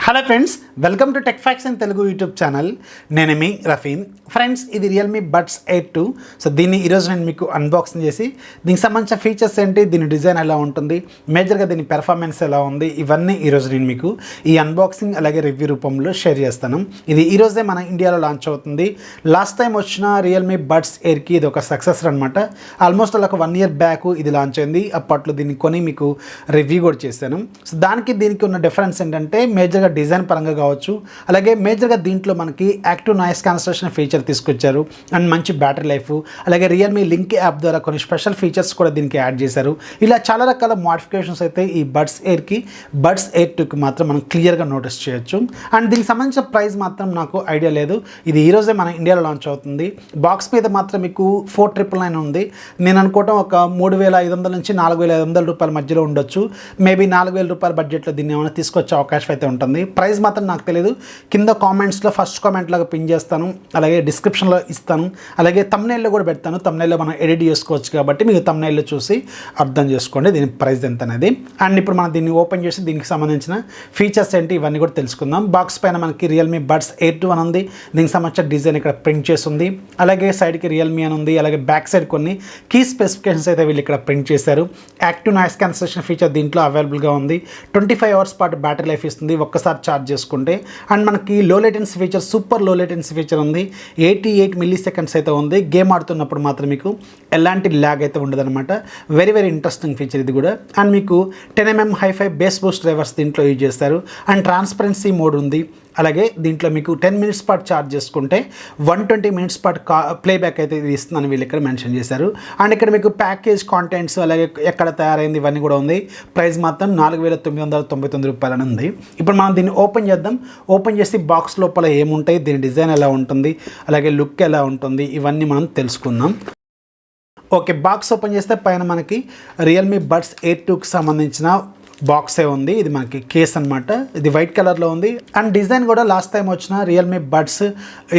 Hello friends, welcome to Techfox in Telugu YouTube channel. నేను మీ Rafi. Friends, ఇది రియల్మీ బడ్స్ ఎయిర్ 2. సో దీన్ని ఈరోజు నేను మీకు అన్బాక్సింగ్ చేసి దీనికి సంబంధించిన ఫీచర్స్ ఏంటి, దీని డిజైన్ ఎలా ఉంటుంది, మేజర్గా దీని పెర్ఫార్మెన్స్ ఎలా ఉంది, ఇవన్నీ ఈరోజు నేను మీకు ఈ అన్బాక్సింగ్ అలాగే రివ్యూ రూపంలో షేర్ చేస్తాను. ఇది ఈరోజే మన ఇండియాలో లాంచ్ అవుతుంది. లాస్ట్ టైం వచ్చిన రియల్మీ బడ్స్ ఎయిర్కి ఇది ఒక సక్సెస్ అనమాట. ఆల్మోస్ట్ అలా ఒక 1 year బ్యాక్ ఇది లాంచ్ అయింది. అప్పట్లో దీన్ని కొని మీకు రివ్యూ కూడా చేశాను. సో దీనికి ఉన్న డిఫరెన్స్ ఏంటంటే మేజర్గా డిజైన్ పరంగా కావచ్చు, అలాగే మేజర్గా దీంట్లో మనకి యాక్టివ్ నాయిస్ క్యాన్సలేషన్ ఫీచర్ తీసుకొచ్చారు అండ్ మంచి బ్యాటరీ లైఫ్, అలాగే రియల్మీ లింక్ యాప్ ద్వారా కొన్ని స్పెషల్ ఫీచర్స్ కూడా దీనికి యాడ్ చేశారు. ఇలా చాలా రకాల మోడిఫికేషన్స్ అయితే ఈ బడ్స్ ఎయిర్ 2కి మాత్రం మనం క్లియర్గా నోటీస్ చేయొచ్చు. అండ్ దీనికి సంబంధించిన ప్రైస్ మాత్రం నాకు ఐడియా లేదు. ఇది ఈరోజే మన ఇండియాలో లాంచ్ అవుతుంది. బాక్స్ మీద మాత్రం మీకు 4,999 ఉంది. నేను అనుకోవటం ఒక 3,500 నుంచి 4,500 రూపాయల మధ్యలో ఉండొచ్చు. మేబీ 4,000 రూపాయల బడ్జెట్లో దీన్ని ఏమైనా తీసుకొచ్చే అవకాశం అయితే ఉంటుంది. ప్రైస్ మాత్రం నాకు తెలియదు. కింద కామెంట్స్లో ఫస్ట్ కామెంట్ లాగా పిన్ చేస్తాను, అలాగే డిస్క్రిప్షన్లో ఇస్తాను, అలాగే తమ్నైల్లో కూడా పెడతాను. తమ్నైల్లో మనం ఎడిట్ చేసుకోవచ్చు కాబట్టి మీకు తమ్నైల్లో చూసి అర్థం చేసుకోండి దీని ప్రైస్ ఎంత అనేది. అండ్ ఇప్పుడు మనం దీన్ని ఓపెన్ చేసి దీనికి సంబంధించిన ఫీచర్స్ ఏంటి ఇవన్నీ కూడా తెలుసుకుందాం. బాక్స్ పైన మనకి రియల్మీ బడ్స్ ఎయిర్ 2 అని ఉంది. దీనికి సంబంధించిన డిజైన్ ఇక్కడ ప్రింట్ చేసి ఉంది. అలాగే సైడ్కి రియల్మీ అని ఉంది. అలాగే బ్యాక్ సైడ్ కొన్ని కీ స్పెసిఫికేషన్స్ అయితే వీళ్ళు ఇక్కడ ప్రింట్ చేశారు. యాక్టివ్ నాయిస్ క్యాన్సలేషన్ ఫీచర్ దీంట్లో అవైలబుల్గా ఉంది. 25 hours పాటు బ్యాటరీ లైఫ్ ఇస్తుంది ఒక్కసారి ఛార్జ్ చేసుకుంటే. అండ్ మనకి లో లేటెన్సీ ఫీచర్, సూపర్ లో లేటెన్సీ ఫీచర్ ఉంది. 88 milliseconds అయితే ఉంది. గేమ్ ఆడుతున్నప్పుడు మాత్రం మీకు ఎలాంటి ల్యాగ్ అయితే ఉండదన్నమాట. వెరీ ఇంట్రెస్టింగ్ ఫీచర్ ఇది కూడా. అండ్ మీకు 10mm hi fi bass boost drivers దీంట్లో యూజ్ చేస్తారు. అండ్ ట్రాన్స్పరెన్సీ మోడ్ ఉంది. అలాగే దీంట్లో మీకు 10 minutes పాటు ఛార్జ్ చేసుకుంటే 120 minutes పాటు ప్లేబ్యాక్ అయితే ఇది ఇస్తుందని వీళ్ళు ఇక్కడ మెన్షన్ చేశారు. అండ్ ఇక్కడ మీకు ప్యాకేజ్ కాంటెంట్స్, అలాగే ఎక్కడ తయారైంది ఇవన్నీ కూడా ఉంది. ప్రైస్ మాత్రం 4,999 రూపాయలని ఉంది. ఇప్పుడు మనం దీన్ని ఓపెన్ చేద్దాం. ఓపెన్ చేసి బాక్స్ లోపల ఏముంటాయి, దీని డిజైన్ ఎలా ఉంటుంది, అలాగే లుక్ ఎలా ఉంటుంది, ఇవన్నీ మనం తెలుసుకుందాం. ఓకే, బాక్స్ ఓపెన్ చేస్తే పైన మనకి రియల్మీ బడ్స్ ఎయిర్ 2కి సంబంధించిన బాక్సే ఉంది. ఇది మనకి కేస్ అనమాట. ఇది వైట్ కలర్లో ఉంది. అండ్ డిజైన్ కూడా లాస్ట్ టైం వచ్చిన రియల్మీ బడ్స్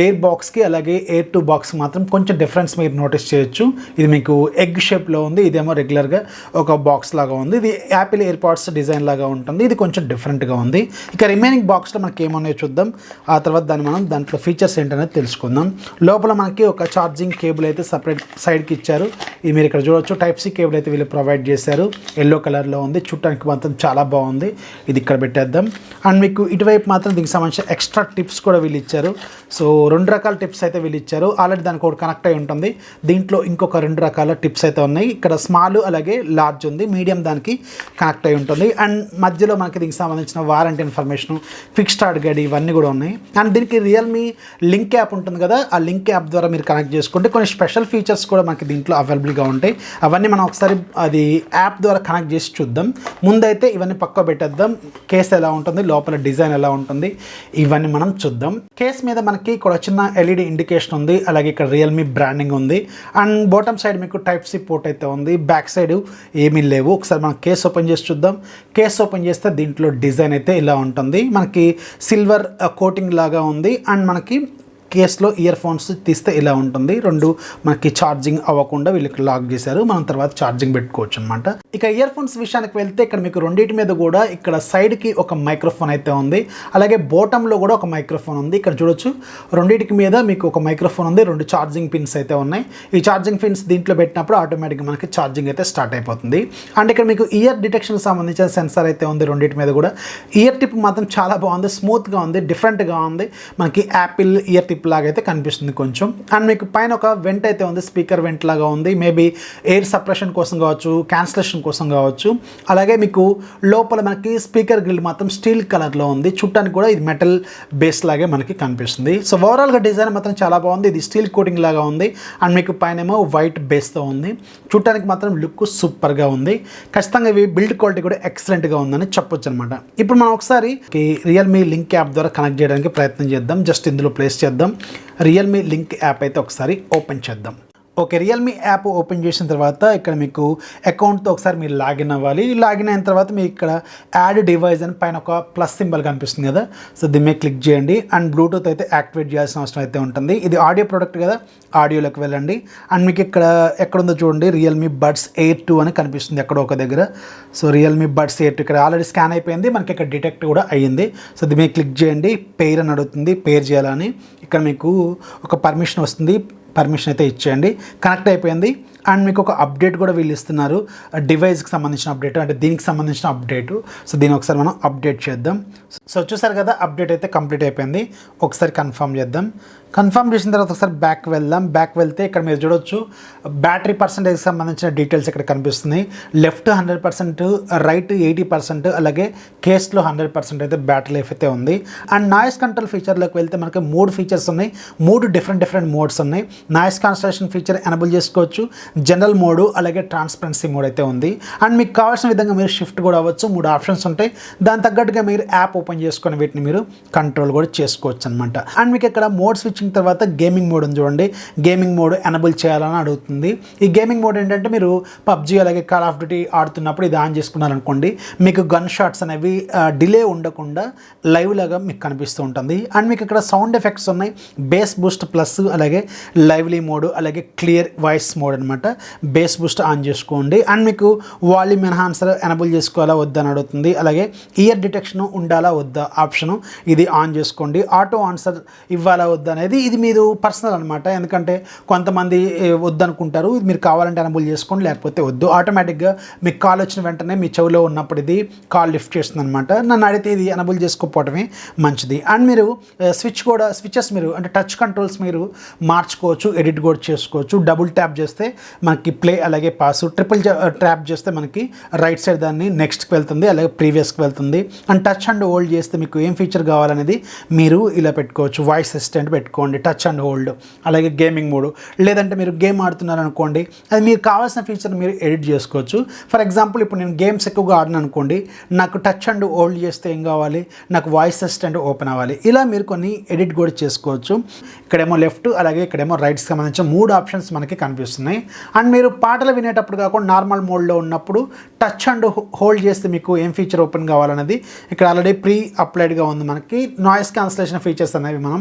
ఎయిర్ బాక్స్కి అలాగే ఎయిర్ 2 బాక్స్ మాత్రం కొంచెం డిఫరెన్స్ మీరు నోటీస్ చేయొచ్చు. ఇది మీకు ఎగ్ షేప్లో ఉంది. ఇదేమో రెగ్యులర్గా ఒక బాక్స్ లాగా ఉంది. ఇది యాపిల్ ఎయిర్ పాడ్స్ డిజైన్ లాగా ఉంటుంది. ఇది కొంచెం డిఫరెంట్గా ఉంది. ఇక రిమైనింగ్ బాక్స్లో మనకి ఏమన్నాయో చూద్దాం. ఆ తర్వాత దాంట్లో ఫీచర్స్ ఏంటనేది తెలుసుకుందాం. లోపల మనకి ఒక ఛార్జింగ్ కేబుల్ అయితే సపరేట్ సైడ్కి ఇచ్చారు. ఇది మీరు ఇక్కడ చూడవచ్చు. టైప్ సి కేబుల్ అయితే వీళ్ళు ప్రొవైడ్ చేశారు. ఎల్లో కలర్లో ఉంది. చూడటానికి మాత్రం చాలా బాగుంది. ఇది ఇక్కడ పెట్టేద్దాం. అండ్ మీకు ఇటువైపు మాత్రం దీనికి సంబంధించిన ఎక్స్ట్రా టిప్స్ కూడా వీళ్ళు ఇచ్చారు. సో 2 రకాల టిప్స్ అయితే వీళ్ళు ఇచ్చారు. ఆల్రెడీ దానికి ఒకటి కనెక్ట్ అయి ఉంటుంది. దీంట్లో ఇంకొక 2 రకాల టిప్స్ అయితే ఉన్నాయి. ఇక్కడ స్మాల్ అలాగే లార్జ్ ఉంది. మీడియం దానికి కనెక్ట్ అయి ఉంటుంది. అండ్ మధ్యలో మనకి దీనికి సంబంధించిన warranty information, fixed start guide ఇవన్నీ కూడా ఉన్నాయి. అండ్ దీనికి రియల్మీ లింక్ యాప్ ఉంటుంది కదా, ఆ లింక్ యాప్ ద్వారా మీరు కనెక్ట్ చేసుకుంటే కొన్ని స్పెషల్ ఫీచర్స్ కూడా మనకి దీంట్లో అవైలబుల్గా ఉంటాయి. అవన్నీ మనం ఒకసారి అది యాప్ ద్వారా కనెక్ట్ చేసి చూద్దాం. ముందైతే ఇవన్నీ పక్క పెట్టేద్దాం. కేస్ ఎలా ఉంటుంది, లోపల డిజైన్ ఎలా ఉంటుంది, ఇవన్నీ మనం చూద్దాం. కేస్ మీద మనకి ఇక్కడ చిన్న ఎల్ఈడి ఇండికేషన్ ఉంది. అలాగే ఇక్కడ రియల్మీ బ్రాండింగ్ ఉంది. అండ్ బాటమ్ సైడ్ మీకు టైప్ సి పోర్ట్ అయితే ఉంది. బ్యాక్ సైడ్ ఏమీ లేవు. ఒకసారి మనం కేస్ ఓపెన్ చేసి చూద్దాం. కేస్ ఓపెన్ చేస్తే దీంట్లో డిజైన్ అయితే ఇలా ఉంటుంది. మనకి సిల్వర్ కోటింగ్ లాగా ఉంది. అండ్ మనకి కేస్లో ఇయర్ ఫోన్స్ తీస్తే ఇలా ఉంటుంది. 2 మనకి ఛార్జింగ్ అవ్వకుండా వీళ్ళకి లాక్ చేశారు. మనం తర్వాత ఛార్జింగ్ పెట్టుకోవచ్చు అనమాట. ఇక ఇయర్ ఫోన్స్ విషయానికి వెళ్తే ఇక్కడ మీకు రెండింటి మీద కూడా ఇక్కడ సైడ్కి ఒక మైక్రోఫోన్ అయితే ఉంది. అలాగే బాటంలో కూడా ఒక మైక్రోఫోన్ ఉంది. ఇక్కడ చూడొచ్చు, రెండింటికి మీద మీకు ఒక మైక్రోఫోన్ ఉంది. 2 ఛార్జింగ్ పిన్స్ అయితే ఉన్నాయి. ఈ ఛార్జింగ్ పిన్స్ దీంట్లో పెట్టినప్పుడు ఆటోమేటిక్గా మనకి ఛార్జింగ్ అయితే స్టార్ట్ అయిపోతుంది. అండ్ ఇక్కడ మీకు ఇయర్ డిటెక్షన్కి సంబంధించిన సెన్సార్ అయితే ఉంది రెండింటి మీద కూడా. ఇయర్ టిప్ మాత్రం చాలా బాగుంది, స్మూత్గా ఉంది, డిఫరెంట్గా ఉంది. మనకి యాపిల్ ఇయర్ టిప్ లాగా అయితే కనిపిస్తుంది కొంచెం. అండ్ మీకు పైన ఒక వెంట్ అయితే ఉంది, స్పీకర్ వెంట్ లాగా ఉంది. మేబీ ఎయిర్ సప్రెషన్ కోసం కావచ్చు, క్యాన్సిలేషన్ కోసం కావచ్చు. అలాగే మీకు లోపల మనకి స్పీకర్ గ్రిల్ మాత్రం స్టీల్ కలర్లో ఉంది. చూడటానికి కూడా ఇది మెటల్ బేస్ లాగే మనకి కనిపిస్తుంది. సో ఓవరాల్గా డిజైన్ మాత్రం చాలా బాగుంది. ఇది స్టీల్ కోటింగ్ లాగా ఉంది. అండ్ మీకు పైన ఏమో వైట్ బేస్తో ఉంది. చూడటానికి మాత్రం లుక్ సూపర్గా ఉంది. ఖచ్చితంగా ఇవి బిల్డ్ క్వాలిటీ కూడా ఎక్సలెంట్గా ఉందని చెప్పొచ్చు అనమాట. ఇప్పుడు మనం ఒకసారి రియల్మీ లింక్ యాప్ ద్వారా కనెక్ట్ చేయడానికి ప్రయత్నం చేద్దాం. జస్ట్ ఇందులో ప్లేస్ చేద్దాం. రియల్మీ లింక్ యాప్ అయితే ఒకసారి ఓపెన్ చేద్దాం. ఓకే, రియల్మీ యాప్ ఓపెన్ చేసిన తర్వాత ఇక్కడ మీకు అకౌంట్తో ఒకసారి మీరు లాగిన్ అవ్వాలి. లాగిన్ అయిన తర్వాత మీకు ఇక్కడ యాడ్ డివైస్ అని పైన ఒక ప్లస్ సింబల్ కనిపిస్తుంది కదా, సో దీని మీద క్లిక్ చేయండి. అండ్ బ్లూటూత్ అయితే యాక్టివేట్ చేయాల్సిన అవసరం అయితే ఉంటుంది. ఇది ఆడియో ప్రోడక్ట్ కదా, ఆడియోలోకి వెళ్ళండి. అండ్ మీకు ఇక్కడ ఎక్కడుందో చూడండి, రియల్మీ బడ్స్ ఎయిర్ 2 అని కనిపిస్తుంది ఎక్కడో ఒక దగ్గర. సో రియల్మీ బడ్స్ ఎయిర్ 2 ఇక్కడ ఆల్రెడీ స్కాన్ అయిపోయింది, మనకి ఇక్కడ డిటెక్ట్ కూడా అయ్యింది. సో దీని మీద క్లిక్ చేయండి. పేర్ అని అడుగుతుంది, పేర్ చేయాలని. ఇక్కడ మీకు ఒక పర్మిషన్ వస్తుంది, పర్మిషన్ అయితే ఇచ్చేయండి. కనెక్ట్ అయిపోయింది. అండ్ మీకు ఒక అప్డేట్ కూడా వీళ్ళు ఇస్తున్నారు, డివైస్కి సంబంధించిన అప్డేట్, అంటే దీనికి సంబంధించిన అప్డేటు. సో దీన్ని ఒకసారి మనం అప్డేట్ చేద్దాం. సో చూసారు కదా, అప్డేట్ అయితే కంప్లీట్ అయిపోయింది. ఒకసారి కన్ఫర్మ్ చేద్దాం. కన్ఫర్మ్ చేసిన తర్వాత ఒకసారి బ్యాక్ వెళ్దాం. బ్యాక్ వెళ్తే ఇక్కడ మీరు చూడొచ్చు బ్యాటరీ పర్సెంటేజ్కి సంబంధించిన డీటెయిల్స్ ఇక్కడ కనిపిస్తున్నాయి. లెఫ్ట్ 100%, రైట్ 80%, అలాగే కేస్లో 100% అయితే బ్యాటరీ లైఫ్ అయితే ఉంది. అండ్ నాయిస్ కంట్రోల్ ఫీచర్లోకి వెళ్తే మనకి 3 ఫీచర్స్ ఉన్నాయి, 3 డిఫరెంట్ మోడ్స్ ఉన్నాయి. నాయిస్ కాన్సలేషన్ ఫీచర్ ఎనబుల్ చేసుకోవచ్చు, జనరల్ మోడు, అలాగే ట్రాన్స్పరెన్సీ మోడ్ అయితే ఉంది. అండ్ మీకు కావాల్సిన విధంగా మీరు షిఫ్ట్ కూడా అవ్వచ్చు. 3 ఆప్షన్స్ ఉంటాయి. దాని తగ్గట్టుగా మీరు యాప్ ఓపెన్ చేసుకొని వీటిని మీరు కంట్రోల్ కూడా చేసుకోవచ్చు అనమాట. అండ్ మీకు ఇక్కడ మోడ్ స్విచ్చింగ్ తర్వాత గేమింగ్ మోడ్ ఉంది చూడండి, గేమింగ్ మోడ్ ఎనబుల్ చేయాలని అడుగుతుంది. ఈ గేమింగ్ మోడ్ ఏంటంటే మీరు పబ్జీ అలాగే కాల్ ఆఫ్ డ్యూటీ ఆడుతున్నప్పుడు ఇది ఆన్ చేసుకున్నారనుకోండి, మీకు గన్ షాట్స్ అనేవి డిలే ఉండకుండా లైవ్ లాగా మీకు కనిపిస్తూ ఉంటుంది. అండ్ మీకు ఇక్కడ సౌండ్ ఎఫెక్ట్స్ ఉన్నాయి, బేస్ బూస్ట్ ప్లస్, అలాగే లైవ్లీ మోడ్, అలాగే క్లియర్ వాయిస్ మోడ్ అనమాట. బేస్ బూస్ట్ ఆన్ చేసుకోండి. అండ్ మీకు వాల్యూమ్ ఎన్హాన్సర్ ఎనబుల్ చేసుకోవాలా వద్దా అని అడుగుతుంది. అలాగే ఇయర్ డిటెక్షన్ ఉండాలా వద్దా ఆప్షను, ఇది ఆన్ చేసుకోండి. ఆటో ఆన్సర్ ఇవ్వాలా వద్దా అనేది ఇది మీరు పర్సనల్ అనమాట, ఎందుకంటే కొంతమంది వద్దనుకుంటారు. ఇది మీరు కావాలంటే ఎనబుల్ చేసుకోండి, లేకపోతే వద్దు. ఆటోమేటిక్గా మీకు కాల్ వచ్చిన వెంటనే మీ చెవిలో ఉన్నప్పుడు ఇది కాల్ లిఫ్ట్ చేస్తుంది అనమాట. నన్ను అడిగితే ఇది ఎనబుల్ చేసుకోకపోవడమే మంచిది. అండ్ మీరు స్విచెస్ మీరు అంటే టచ్ కంట్రోల్స్ మీరు మార్చుకోవచ్చు, ఎడిట్ కూడా చేసుకోవచ్చు. డబుల్ ట్యాప్ చేస్తే మనకి ప్లే, అలాగే పాస్. ట్రిపుల్ ట్యాప్ చేస్తే మనకి రైట్ సైడ్ దాన్ని నెక్స్ట్కి వెళ్తుంది, అలాగే ప్రీవియస్కి వెళ్తుంది. అండ్ టచ్ అండ్ హోల్డ్ చేస్తే మీకు ఏం ఫీచర్ కావాలనేది మీరు ఇలా పెట్టుకోవచ్చు. వాయిస్ అసిస్టెంట్ పెట్టుకోండి, టచ్ అండ్ హోల్డ్, అలాగే గేమింగ్ మోడ్. లేదంటే మీరు గేమ్ ఆడుతున్నారు అనుకోండి, అది మీరు కావాల్సిన ఫీచర్ మీరు ఎడిట్ చేసుకోవచ్చు. ఫర్ ఎగ్జాంపుల్ ఇప్పుడు నేను గేమ్స్ ఎక్కువగా ఆడిన అనుకోండి, నాకు టచ్ అండ్ హోల్డ్ చేస్తే ఏం కావాలి, నాకు వాయిస్ అసిస్టెంట్ ఓపెన్ అవ్వాలి. ఇలా మీరు కొన్ని ఎడిట్ కూడా చేసుకోవచ్చు. ఇక్కడేమో లెఫ్ట్, అలాగే ఇక్కడేమో రైట్కి సంబంధించిన 3 ఆప్షన్స్ మనకి కనిపిస్తున్నాయి. అండ్ మీరు పాటలు వినేటప్పుడు కాకుండా నార్మల్ మోడ్లో ఉన్నప్పుడు టచ్ అండ్ హోల్డ్ చేస్తే మీకు ఏం ఫీచర్ ఓపెన్ కావాలనేది ఇక్కడ ఆల్రెడీ ప్రీ అప్లైడ్గా ఉంది. మనకి నాయిస్ క్యాన్సిలేషన్ ఫీచర్స్ అనేవి మనం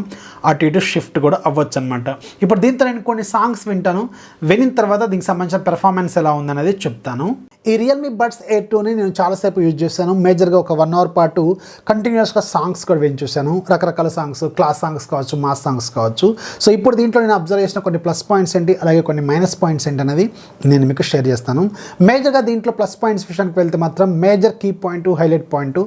అటు ఇటు షిఫ్ట్ కూడా అవ్వచ్చు అనమాట. ఇప్పుడు దీంతో నేను కొన్ని సాంగ్స్ వింటాను, వినిన తర్వాత దీనికి సంబంధించిన పెర్ఫార్మెన్స్ ఎలా ఉందనేది చెప్తాను. ఈ రియల్మీ బడ్స్ ఎయిర్ 2ని నేను చాలాసేపు యూజ్ చేశాను. మేజర్గా ఒక 1 అవర్ పాటు కంటిన్యూస్గా సాంగ్స్ కూడా విని చూశాను. రకరకాల సాంగ్స్, క్లాస్ సాంగ్స్ కావచ్చు, మాస్ సాంగ్స్ కావచ్చు. సో ఇప్పుడు దీంట్లో నేను అబ్జర్వ్ చేసిన కొన్ని ప్లస్ పాయింట్స్ ఏంటి, అలాగే కొన్ని మైనస్ పాయింట్స్ ఏంటి అనేది నేను మీకు షేర్ చేస్తాను. మేజర్గా దీంట్లో ప్లస్ పాయింట్స్ విషయానికి వెళ్తే మాత్రం major key point, highlight point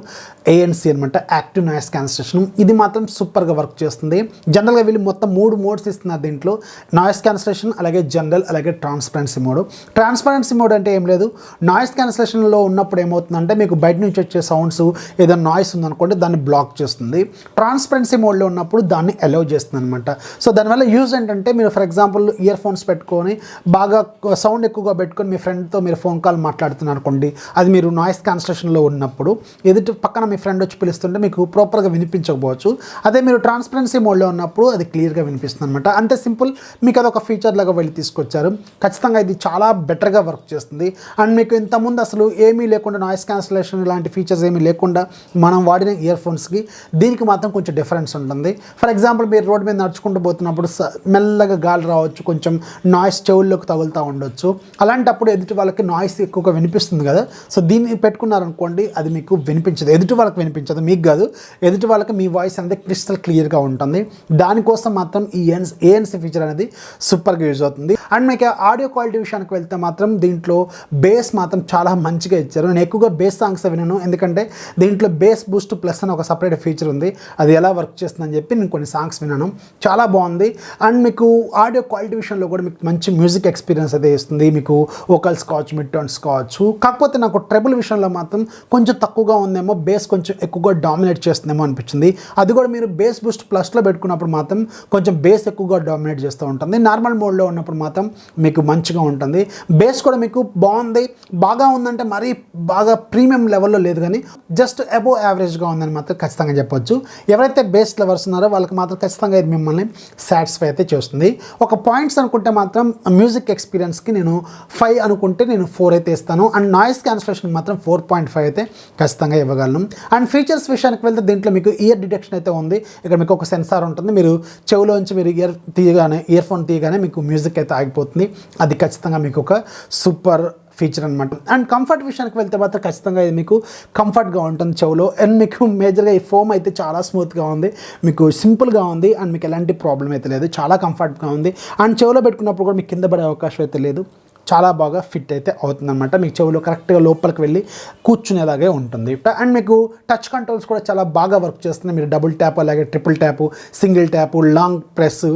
ANC అనమాట, యాక్టివ్ నాయిస్ క్యాన్సిలేషన్. ఇది మాత్రం సూపర్గా వర్క్ చేస్తుంది. జనరల్గా వీళ్ళు మొత్తం 3 మోడ్స్ ఇస్తున్నారు దీంట్లో, నాయిస్ క్యాన్సిలేషన్, అలాగే జనరల్, అలాగే ట్రాన్స్పరెన్సీ మోడ్. ట్రాన్స్పరెన్సీ మోడ్ అంటే ఏం లేదు, నాయిస్ క్యాన్సిలేషన్లో ఉన్నప్పుడు ఏమవుతుందంటే మీకు బయట నుంచి వచ్చే సౌండ్స్ ఏదైనా నాయిస్ ఉందనుకోండి దాన్ని బ్లాక్ చేస్తుంది. ట్రాన్స్పరెన్సీ మోడ్లో ఉన్నప్పుడు దాన్ని అలౌ చేస్తుంది అనమాట. సో దానివల్ల యూజ్ ఏంటంటే మీరు ఫర్ ఎగ్జాంపుల్ ఇయర్ ఫోన్స్ పెట్టుకొని బాగా సౌండ్ ఎక్కువగా పెట్టుకొని మీ ఫ్రెండ్తో మీరు ఫోన్ కాల్ మాట్లాడుతున్నారు అనుకోండి, అది మీరు నాయిస్ క్యాన్సిలేషన్లో ఉన్నప్పుడు ఎదుటి పక్కన మీ ఫ్రెండ్ వచ్చి పిలుస్తుంటే మీకు ప్రాపర్గా వినిపించకపోవచ్చు. అదే మీరు ట్రాన్స్పరెన్సీ మోడ్లో ఉన్నప్పుడు అది క్లియర్గా వినిపిస్తుంది అనమాట. అంతే సింపుల్. మీకు అదొక ఫీచర్ లాగా వెళ్ళి తీసుకొచ్చారు. ఖచ్చితంగా ఇది చాలా బెటర్గా వర్క్ చేస్తుంది. అండ్ మీకు ఇంతకుముందు అసలు ఏమీ లేకుండా నాయిస్ క్యాన్సిలేషన్ ఇలాంటి ఫీచర్స్ ఏమీ లేకుండా మనం వాడిన ఇయర్ ఫోన్స్కి దీనికి మాత్రం కొంచెం డిఫరెన్స్ ఉంటుంది. ఫర్ ఎగ్జాంపుల్ మీరు రోడ్డు మీద నడుచుకుంటూ పోతున్నప్పుడు మెల్లగా గాలి రావచ్చు, కొంచెం నాయిస్ చెవుల్లోకి తగులుతూ ఉండొచ్చు. అలాంటప్పుడు ఎదుటి వాళ్ళకి నాయిస్ ఎక్కువగా వినిపిస్తుంది కదా, సో దీన్ని పెట్టుకున్నారనుకోండి అది మీకు వినిపించదు, ఎదుటి వాళ్ళకి వినిపించదు, మీకు కాదు, ఎదుటి వాళ్ళకి మీ వాయిస్ అనేది క్రిస్టల్ క్లియర్గా ఉంటుంది. దానికోసం మాత్రం ఈ ANC ఫీచర్ అనేది సూపర్గా యూజ్ అవుతుంది. అండ్ మీకు ఆడియో క్వాలిటీ విషయానికి వెళ్తే మాత్రం దీంట్లో బేస్ మాత్రం చాలా మంచిగా ఇచ్చారు. నేను ఎక్కువగా బేస్ సాంగ్స్ విన్నాను, ఎందుకంటే దీంట్లో బేస్ బూస్ట్ ప్లస్ అని ఒక సపరేట్ ఫీచర్ ఉంది, అది ఎలా వర్క్ చేస్తుందని చెప్పి నేను కొన్ని సాంగ్స్ విన్నాను, చాలా బాగుంది. అండ్ మీకు ఆడియో క్వాలిటీ విషయంలో కూడా మీకు మంచి మ్యూజిక్ ఎక్స్పీరియన్స్ అయితే ఇస్తుంది. మీకు వోకల్స్ కావచ్చు, మిడ్ టోన్స్ కావచ్చు. కాకపోతే నాకు ట్రెబుల్ విషయంలో మాత్రం కొంచెం తక్కువగా ఉందేమో, బేస్ కొంచెం ఎక్కువగా డామినేట్ చేస్తుందేమో అనిపించింది. అది కూడా మీరు బేస్ బూస్ట్ ప్లస్లో పెట్టుకున్నప్పుడు మాత్రం మాత్రం కొంచెం బేస్ ఎక్కువగా డామినేట్ చేస్తూ ఉంటుంది. నార్మల్ మోడ్లో ఉన్నప్పుడు మాత్రం మీకు మంచిగా ఉంటుంది. బేస్ కూడా మీకు బాగుంది, బాగా ఉందంటే మరీ బాగా ప్రీమియం లెవెల్లో లేదు, కానీ జస్ట్ అబోవ్ యావరేజ్గా ఉందని మాత్రం ఖచ్చితంగా చెప్పొచ్చు. ఎవరైతే బేస్ లవర్స్ ఉన్నారో వాళ్ళకి మాత్రం ఖచ్చితంగా ఇది మిమ్మల్ని సాటిస్ఫై అయితే చేస్తుంది. ఒక పాయింట్స్ అనుకుంటే మాత్రం మ్యూజిక్ ఎక్స్పీరియన్స్కి నేను 5 అనుకుంటే నేను 4 అయితే ఇస్తాను. అండ్ నాయిస్ క్యాన్సిలేషన్ మాత్రం 4.5 అయితే ఖచ్చితంగా ఇవ్వగలను. అండ్ ఫీచర్స్ విషయానికి వెళ్తే దీంట్లో మీకు ఇయర్ డిటెక్షన్ అయితే ఉంది. ఇక్కడ మీకు ఒక సెన్సార్ ఉంటుంది, మీరు చెవిలోంచి మీరు ఇయర్ ఫోన్ తీయగానే మీకు మ్యూజిక్ అయితే ఆగిపోతుంది. అది ఖచ్చితంగా మీకు ఒక సూపర్ ఫీచర్ అనమాట. అండ్ కంఫర్ట్ విషయానికి వెళ్తే మాత్రం ఖచ్చితంగా ఇది మీకు కంఫర్ట్గా ఉంటుంది చెవులో. అండ్ మీకు మేజర్గా ఈ ఫోమ్ అయితే చాలా స్మూత్గా ఉంది, మీకు సింపుల్గా ఉంది, అండ్ మీకు ఎలాంటి ప్రాబ్లం అయితే లేదు, చాలా కంఫర్ట్గా ఉంది. అండ్ చెవులో పెట్టుకున్నప్పుడు కూడా మీకు కింద పడే అవకాశం అయితే లేదు, చాలా బాగా ఫిట్ అయితే అవుతుందన్నమాట. మీకు చెవులో కరెక్ట్గా లోపలికి వెళ్ళి కూర్చునేలాగే ఉంటుంది. అండ్ మీకు టచ్ కంట్రోల్స్ కూడా చాలా బాగా వర్క్ చేస్తున్నాయి. మీరు డబుల్ ట్యాప్, అలాగే triple tap, single tap, long press,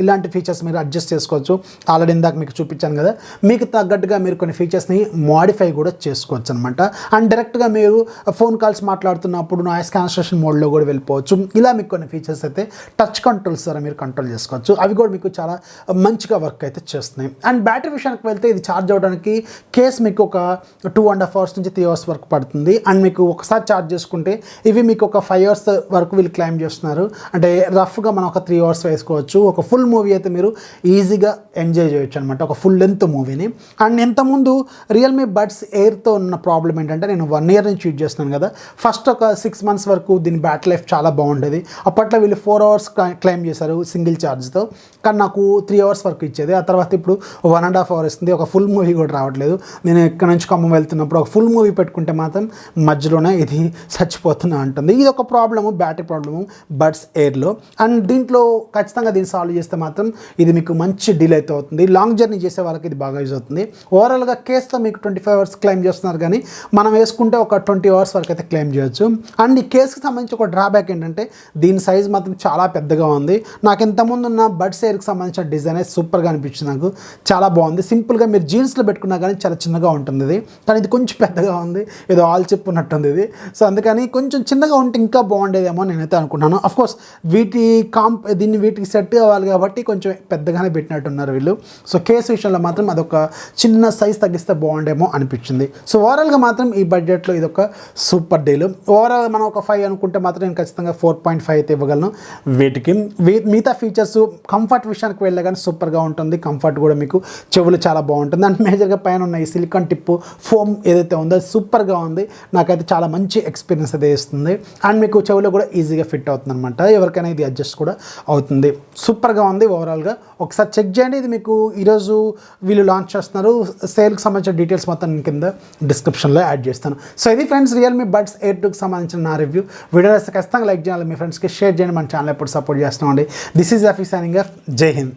ఇలాంటి ఫీచర్స్ మీరు అడ్జస్ట్ చేసుకోవచ్చు. ఆల్రెడీ ఇందాక మీకు చూపించాను కదా, మీకు తగ్గట్టుగా మీరు కొన్ని ఫీచర్స్ని మాడిఫై కూడా చేసుకోవచ్చు అనమాట. అండ్ డైరెక్ట్గా మీరు ఫోన్ కాల్స్ మాట్లాడుతున్నప్పుడు నాయిస్ క్యాన్సిలేషన్ మోడ్లో కూడా వెళ్ళిపోవచ్చు. ఇలా మీకు కొన్ని ఫీచర్స్ అయితే టచ్ కంట్రోల్స్ ద్వారా మీరు కంట్రోల్ చేసుకోవచ్చు. అవి కూడా మీకు చాలా మంచిగా వర్క్ అయితే చేస్తున్నాయి. అండ్ బ్యాటరీ విషయానికి వెళ్తే ఇది ఛార్జ్ అవ్వడానికి కేస్ మీకు ఒక 2.5 hours నుంచి 3 hours వరకు పడుతుంది. అండ్ మీకు ఒకసారి ఛార్జ్ చేసుకుంటే ఇవి మీకు ఒక 5 hours వరకు వీళ్ళు క్లైమ్ చేస్తున్నారు. అంటే రఫ్గా మనం ఒక 3 hours వేసుకోవచ్చు. ఒక ఫుల్ మూవీ అయితే మీరు ఈజీగా ఎంజాయ్ చేయొచ్చు అనమాట, ఒక ఫుల్ లెంత్ మూవీని. అండ్ ఇంతకుముందు రియల్మీ బడ్స్ ఎయిర్తో ఉన్న ప్రాబ్లం ఏంటంటే, నేను 1 year నుంచి యూజ్ చేస్తున్నాను కదా, ఫస్ట్ ఒక 6 months వరకు దీని బ్యాటరీ లైఫ్ చాలా బాగుండేది. అప్పట్లో వీళ్ళు 4 hours క్లైమ్ చేశారు సింగిల్ ఛార్జ్తో, కానీ నాకు 3 hours వరకు ఇచ్చేది. ఆ తర్వాత ఇప్పుడు 1.5 hour ఇస్తుంది. ఒక ఫుల్ మూవీ కూడా రావట్లేదు. నేను ఇక్కడ నుంచి ఖమ్మం వెళ్తున్నప్పుడు ఒక ఫుల్ మూవీ పెట్టుకుంటే మాత్రం మధ్యలోనే ఇది చచ్చిపోతున్నా ఉంటుంది. ఇది ఒక ప్రాబ్లము, బ్యాటరీ ప్రాబ్లము బడ్స్ ఎయిర్లో. అండ్ దీంట్లో ఖచ్చితంగా దీన్ని సాల్వ్ చేస్తే మాత్రం ఇది మీకు మంచి డీల్ అయితే అవుతుంది. లాంగ్ జర్నీ చేసే వాళ్ళకి ఇది బాగా యూజ్ అవుతుంది. ఓవరాల్గా కేస్తో మీకు 25 hours క్లైమ్ చేస్తున్నారు, కానీ మనం వేసుకుంటే ఒక 20 hours వరకు అయితే క్లైమ్ చేయొచ్చు. అండ్ ఈ కేస్కి సంబంధించి ఒక డ్రాబ్యాక్ ఏంటంటే, దీని సైజ్ మాత్రం చాలా పెద్దగా ఉంది. నాకు ఇంతకుముందు ఉన్న బడ్స్ ఎయిర్కి సంబంధించిన డిజైన్ సూపర్గా అనిపించింది, నాకు చాలా బాగుంది. సింపుల్గా మీరు జీన్స్లో పెట్టుకున్నా కానీ చాలా చిన్నగా ఉంటుంది ఇది, కానీ ఇది కొంచెం పెద్దగా ఉంది, ఏదో ఆల్ చిప్ ఉన్నట్టుంది ఇది. సో అందుకని కొంచెం చిన్నగా ఉంటే ఇంకా బాగుండేదేమో నేనైతే అనుకున్నాను. అఫ్కోర్స్ వీటికి సెట్ అవ్వాలి కాబట్టి కొంచెం పెద్దగానే పెట్టినట్టున్నారు వీళ్ళు. సో కేసు విషయంలో మాత్రం అదొక చిన్న సైజ్ తగ్గిస్తే బాగుండేమో అనిపించింది. సో ఓవరాల్గా మాత్రం ఈ బడ్జెట్లో ఇది ఒక సూపర్ డీల్. ఓవరాల్ మనం ఒక 5 అనుకుంటే మాత్రం నేను ఖచ్చితంగా 4.5 అయితే ఇవ్వగలను వీటికి. మిగతా ఫీచర్స్ కంఫర్ట్ విషయానికి వెళ్ళే కానీ సూపర్గా ఉంటుంది. కంఫర్ట్ కూడా మీకు చెవులు చాలా బాగుంటుంది. అండ్ మేజర్గా పైన ఉన్న ఈ సిలికాన్ టిప్ ఫోమ్ ఏదైతే ఉందో అది సూపర్గా ఉంది. నాకైతే చాలా మంచి ఎక్స్పీరియన్స్ అయితే ఇస్తుంది. అండ్ మీకు చెవులో కూడా ఈజీగా ఫిట్ అవుతుంది అనమాట, ఎవరికైనా ఇది అడ్జస్ట్ కూడా అవుతుంది. సూపర్గా ఉంది ఓవరాల్గా. ఒకసారి చెక్ చేయండి. ఇది మీకు ఈరోజు వీళ్ళు లాంచ్ చేస్తున్నారు. సేల్కి సంబంధించిన డీటెయిల్స్ మొత్తం నేను కింద డిస్క్రిప్షన్లో యాడ్ చేస్తాను. సో ఇది ఫ్రెండ్స్ రియల్మీ బడ్స్ ఎయిర్ 2కి సంబంధించిన నా రివ్యూ. వీడియో ఖచ్చితంగా లైక్ చేయాలి, మీ ఫ్రెండ్స్కి షేర్ చేయండి, మన ఛానల్ ఎప్పుడు సపోర్ట్ చేస్తున్నామండి. This is Rafi signing off. జై హింద్.